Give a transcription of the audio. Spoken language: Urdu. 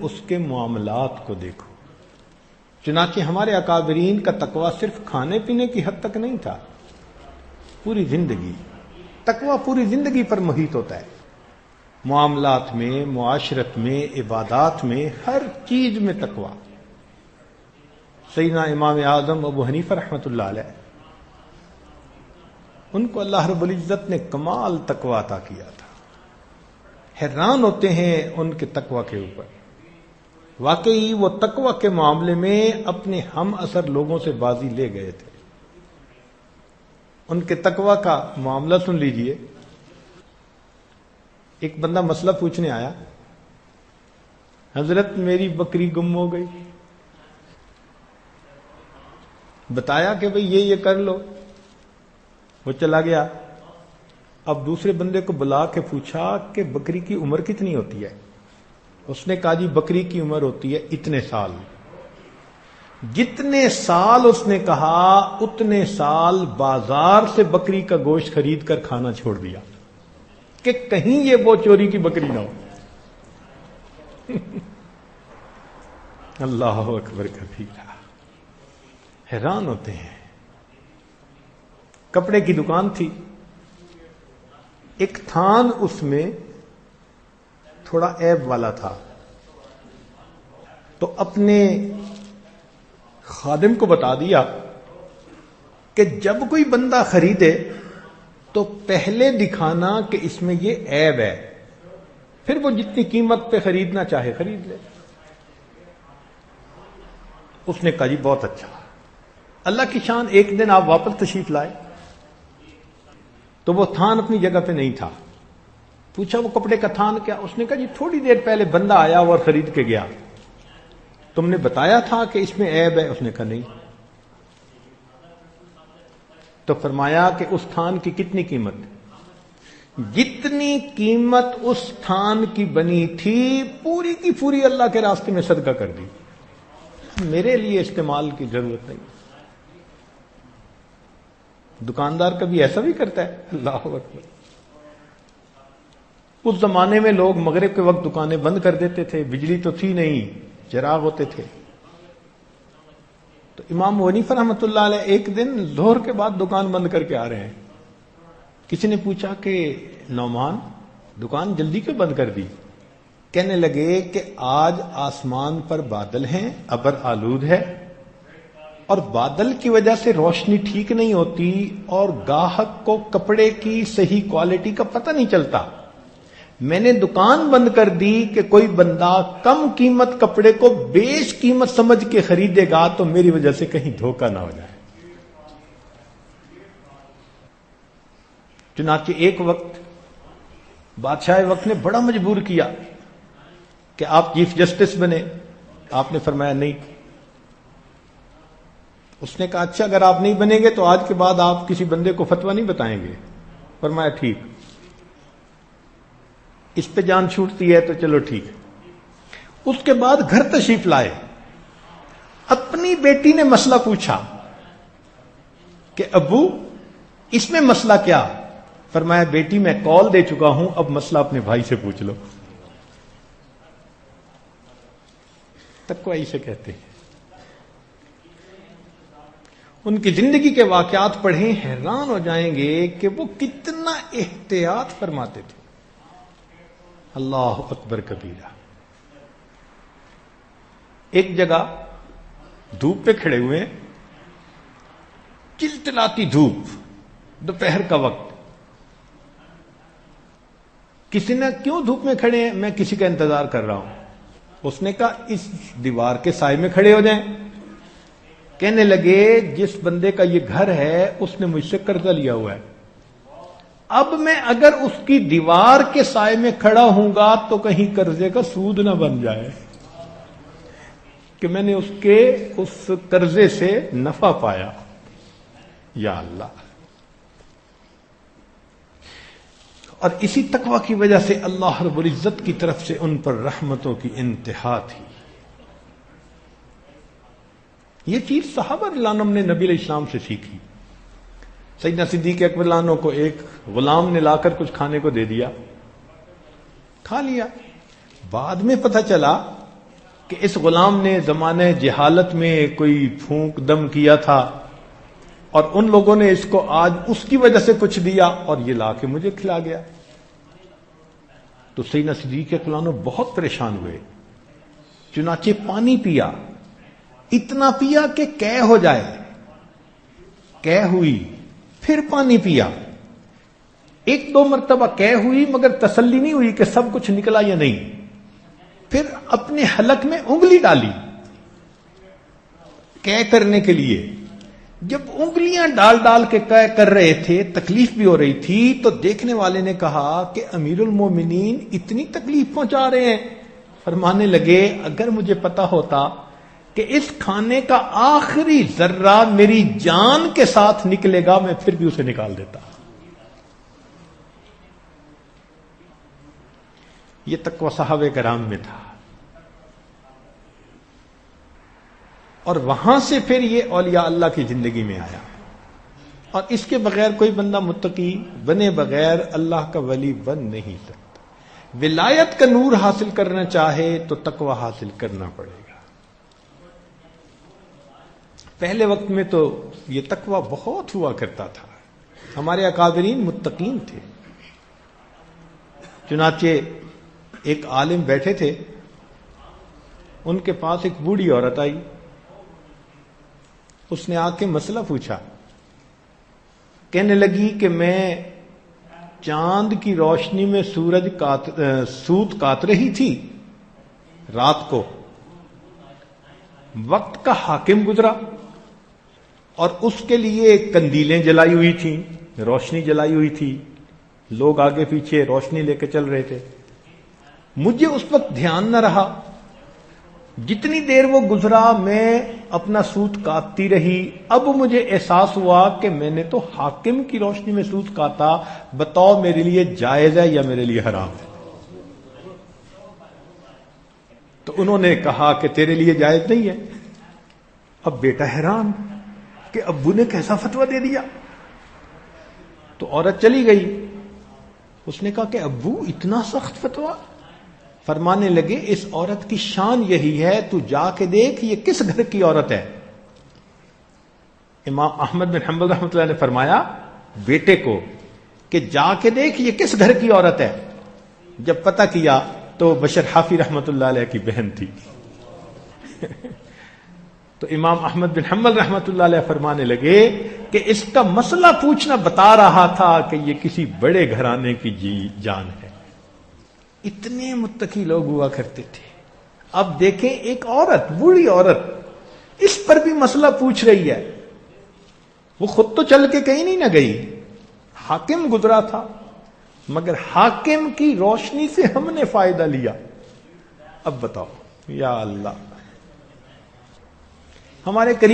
اس کے معاملات کو دیکھو. چنانچہ ہمارے اکابرین کا تقویٰ صرف کھانے پینے کی حد تک نہیں تھا، پوری زندگی. تقویٰ پوری زندگی پر محیط ہوتا ہے، معاملات میں، معاشرت میں، عبادات میں، ہر چیز میں تقویٰ. سیدنا امام اعظم ابو حنیفہ رحمۃ اللہ علیہ، ان کو اللہ رب العزت نے کمال تقویٰ عطا کیا تھا. حیران ہوتے ہیں ان کے تقویٰ کے اوپر. واقعی وہ تقویٰ کے معاملے میں اپنے ہم اثر لوگوں سے بازی لے گئے تھے. ان کے تقویٰ کا معاملہ سن لیجئے. ایک بندہ مسئلہ پوچھنے آیا، حضرت میری بکری گم ہو گئی. بتایا کہ بھئی یہ کر لو، وہ چلا گیا. اب دوسرے بندے کو بلا کے پوچھا کہ بکری کی عمر کتنی ہوتی ہے؟ اس نے کہا جی بکری کی عمر ہوتی ہے اتنے سال. جتنے سال اس نے کہا اتنے سال بازار سے بکری کا گوشت خرید کر کھانا چھوڑ دیا کہ کہیں یہ وہ چوری کی بکری نہ ہو. اللہ اکبر کبیرہ. حیران ہوتے ہیں. کپڑے کی دکان تھی، ایک تھان اس میں تھوڑا عیب والا تھا، تو اپنے خادم کو بتا دیا کہ جب کوئی بندہ خریدے تو پہلے دکھانا کہ اس میں یہ عیب ہے، پھر وہ جتنی قیمت پہ خریدنا چاہے خرید لے. اس نے کہا جی بہت اچھا. اللہ کی شان، ایک دن آپ واپس تشریف لائے تو وہ تھان اپنی جگہ پہ نہیں تھا. پوچھا وہ کپڑے کا تھان کیا؟ اس نے کہا جی تھوڑی دیر پہلے بندہ آیا اور خرید کے گیا، تم نے بتایا تھا کہ اس میں عیب ہے. اس نے کہا نہیں. تو فرمایا کہ اس تھان کی کتنی قیمت؟ جتنی قیمت اس تھان کی بنی تھی پوری کی پوری اللہ کے راستے میں صدقہ کر دی، میرے لیے استعمال کی ضرورت نہیں. دکاندار کبھی ایسا بھی کرتا ہے؟ اللہ اکبر. اس زمانے میں لوگ مغرب کے وقت دکانیں بند کر دیتے تھے، بجلی تو تھی نہیں، چراغ ہوتے تھے. تو امام حنیفہ رحمۃ اللہ علیہ ایک دن ظہر کے بعد دکان بند کر کے آ رہے ہیں. کسی نے پوچھا کہ نعمان دکان جلدی کیوں بند کر دی؟ کہنے لگے کہ آج آسمان پر بادل ہیں، ابر آلود ہے، اور بادل کی وجہ سے روشنی ٹھیک نہیں ہوتی اور گاہک کو کپڑے کی صحیح کوالٹی کا پتہ نہیں چلتا. میں نے دکان بند کر دی کہ کوئی بندہ کم قیمت کپڑے کو بیش قیمت سمجھ کے خریدے گا تو میری وجہ سے کہیں دھوکہ نہ ہو جائے. چنانچہ ایک وقت بادشاہ وقت نے بڑا مجبور کیا کہ آپ چیف جسٹس بنے. آپ نے فرمایا نہیں. اس نے کہا اچھا اگر آپ نہیں بنیں گے تو آج کے بعد آپ کسی بندے کو فتویٰ نہیں بتائیں گے. فرمایا ٹھیک. اس پہ جان چھوٹتی ہے تو چلو ٹھیک. اس کے بعد گھر تشریف لائے. اپنی بیٹی نے مسئلہ پوچھا کہ ابو اس میں مسئلہ کیا؟ فرمایا بیٹی میں کال دے چکا ہوں، اب مسئلہ اپنے بھائی سے پوچھ لو. تقوی اسے کہتے ہیں. ان کی زندگی کے واقعات پڑھیں، حیران ہو جائیں گے کہ وہ کتنا احتیاط فرماتے تھے. اللہ اکبر کبیرہ. ایک جگہ دھوپ پہ کھڑے ہوئے، چلچلاتی دھوپ، دوپہر کا وقت. کسی نے کیوں دھوپ میں کھڑے ہیں؟ میں کسی کا انتظار کر رہا ہوں. اس نے کہا اس دیوار کے سائے میں کھڑے ہو جائیں. کہنے لگے جس بندے کا یہ گھر ہے اس نے مجھ سے قرضہ لیا ہوا ہے، اب میں اگر اس کی دیوار کے سائے میں کھڑا ہوں گا تو کہیں قرضے کا سود نہ بن جائے کہ میں نے اس قرضے سے نفع پایا. یا اللہ. اور اسی تقوی کی وجہ سے اللہ رب العزت کی طرف سے ان پر رحمتوں کی انتہا تھی. یہ چیز صحابہ رضی اللہ عنہم نے نبی علیہ السلام سے سیکھی. سیدنا صدیق اکبر رضی اللہ عنہ کو ایک غلام نے لا کر کچھ کھانے کو دے دیا، کھا لیا. بعد میں پتہ چلا کہ اس غلام نے زمانے جہالت میں کوئی پھونک دم کیا تھا اور ان لوگوں نے اس کو آج اس کی وجہ سے کچھ دیا اور یہ لا کے مجھے کھلا گیا. تو سیدنا صدیق اکبر عنہ بہت پریشان ہوئے، چنانچہ پانی پیا، اتنا پیا کہ قے ہو جائے، قے ہوئی، پھر پانی پیا، ایک دو مرتبہ قے ہوئی مگر تسلی نہیں ہوئی کہ سب کچھ نکلا یا نہیں. پھر اپنے حلق میں انگلی ڈالی قے کرنے کے لیے. جب انگلیاں ڈال ڈال کے قے کر رہے تھے، تکلیف بھی ہو رہی تھی، تو دیکھنے والے نے کہا کہ امیر المومنین اتنی تکلیف پہنچا رہے ہیں. فرمانے لگے اگر مجھے پتا ہوتا کہ اس کھانے کا آخری ذرہ میری جان کے ساتھ نکلے گا میں پھر بھی اسے نکال دیتا. یہ تقوی صحابہ کرام میں تھا. اور وہاں سے پھر یہ اولیاء اللہ کی زندگی میں آیا. اور اس کے بغیر کوئی بندہ متقی بنے بغیر اللہ کا ولی بن نہیں سکتا. ولایت کا نور حاصل کرنا چاہے تو تقوی حاصل کرنا پڑے گا. پہلے وقت میں تو یہ تقوی بہت ہوا کرتا تھا. ہمارے اکابرین متقین تھے. چنانچہ ایک عالم بیٹھے تھے، ان کے پاس ایک بوڑھی عورت آئی. اس نے آ کے مسئلہ پوچھا. کہنے لگی کہ میں چاند کی روشنی میں سوت کاٹ رہی تھی رات کو، وقت کا حاکم گزرا اور اس کے لیے کندیلیں جلائی ہوئی تھیں، روشنی جلائی ہوئی تھی، لوگ آگے پیچھے روشنی لے کے چل رہے تھے. مجھے اس وقت دھیان نہ رہا. جتنی دیر وہ گزرا میں اپنا سوت کاٹتی رہی. اب مجھے احساس ہوا کہ میں نے تو حاکم کی روشنی میں سوت کاٹا، بتاؤ میرے لیے جائز ہے یا میرے لیے حرام ہے؟ تو انہوں نے کہا کہ تیرے لیے جائز نہیں ہے. اب بیٹا حیران کہ ابو نے کیسا فتویٰ دے دیا. تو عورت چلی گئی. اس نے کہا کہ ابو اتنا سخت فتویٰ؟ فرمانے لگے اس عورت کی شان یہی ہے، تو جا کے دیکھ یہ کس گھر کی عورت ہے. امام احمد بن حنبل رحمۃ اللہ نے فرمایا بیٹے کو کہ جا کے دیکھ یہ کس گھر کی عورت ہے. جب پتہ کیا تو بشر حافی رحمۃ اللہ علیہ کی بہن تھی. تو امام احمد بن حنبل رحمۃ اللہ علیہ فرمانے لگے کہ اس کا مسئلہ پوچھنا بتا رہا تھا کہ یہ کسی بڑے گھرانے کی جان ہے. اتنے متقی لوگ ہوا کرتے تھے. اب دیکھیں ایک عورت، بوڑھی عورت، اس پر بھی مسئلہ پوچھ رہی ہے. وہ خود تو چل کے کہیں نہیں نہ گئی، حاکم گزرا تھا، مگر حاکم کی روشنی سے ہم نے فائدہ لیا. اب بتاؤ یا اللہ. ہمارے قریب